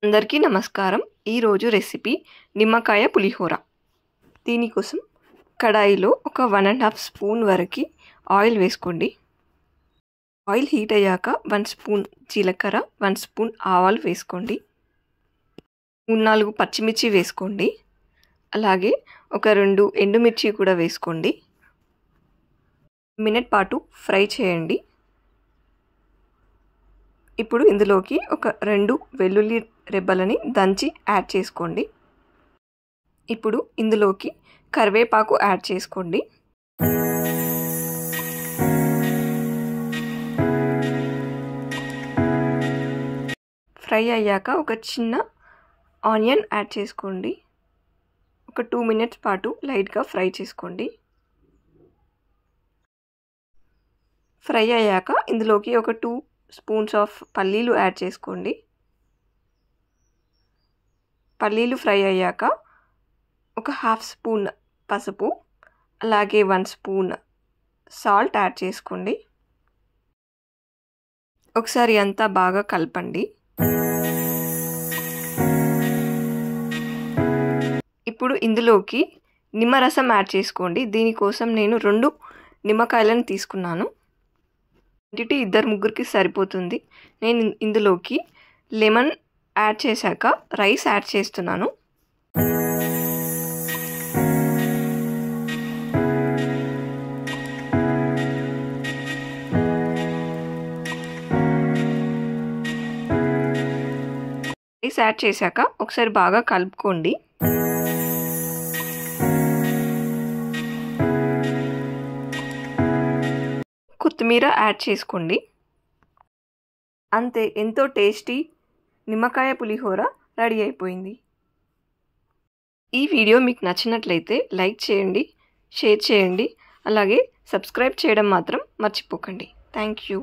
అందరికీ నమస్కారం. ఈరోజు రెసిపీ నిమ్మకాయ పులిహోర. దీనికోసం కడాయిలో ఒక 1.5 స్పూన్ వరకు ఆయిల్ వేసుకోండి. ఆయిల్ హీట్ అయ్యాక 1 స్పూన్ జీలకర్ర, 1 స్పూన్ ఆవాలు వేసుకోండి. 3-4 పచ్చిమిర్చి వేసుకోండి. అలాగే ఒక 2 ఎండుమిర్చి కూడా వేసుకోండి. మినిట్ పాటు ఫ్రై చేయండి. ఇప్పుడు ఇందులోకి ఒక 2 వెల్లుల్లి రెబ్బలని దంచి యాడ్ చేసుకోండి. ఇప్పుడు ఇందులోకి కరివేపాకు యాడ్ చేసుకోండి. ఫ్రై అయ్యాక ఒక చిన్న ఆనియన్ యాడ్ చేసుకోండి. ఒక 2 మినిట్స్ పాటు లైట్గా ఫ్రై చేసుకోండి. ఫ్రై అయ్యాక ఇందులోకి ఒక 2 స్పూన్స్ ఆఫ్ పల్లీలు యాడ్ చేసుకోండి. పల్లీలు ఫ్రై అయ్యాక ఒక 1/2 స్పూన్ పసుపు, అలాగే 1 స్పూన్ సాల్ట్ యాడ్ చేసుకోండి. ఒకసారి అంతా బాగా కలపండి. ఇప్పుడు ఇందులోకి నిమ్మరసం యాడ్ చేసుకోండి. దీనికోసం నేను 2 నిమ్మకాయలను తీసుకున్నాను. క్వాంటిటీ 2-3కి సరిపోతుంది. నేను ఇందులోకి లెమన్ యాడ్ చేశాక రైస్ యాడ్ చేస్తున్నాను. రైస్ యాడ్ చేశాక ఒకసారి బాగా కలుపుకోండి. కొత్తిమీర యాడ్ చేసుకోండి. అంతే, ఎంతో టేస్టీ నిమ్మకాయ పులిహోర రెడీ అయిపోయింది. ఈ వీడియో మీకు నచ్చినట్లయితే లైక్ చేయండి, షేర్ చేయండి, అలాగే సబ్స్క్రైబ్ చేయడం మాత్రం మర్చిపోకండి. Thank you.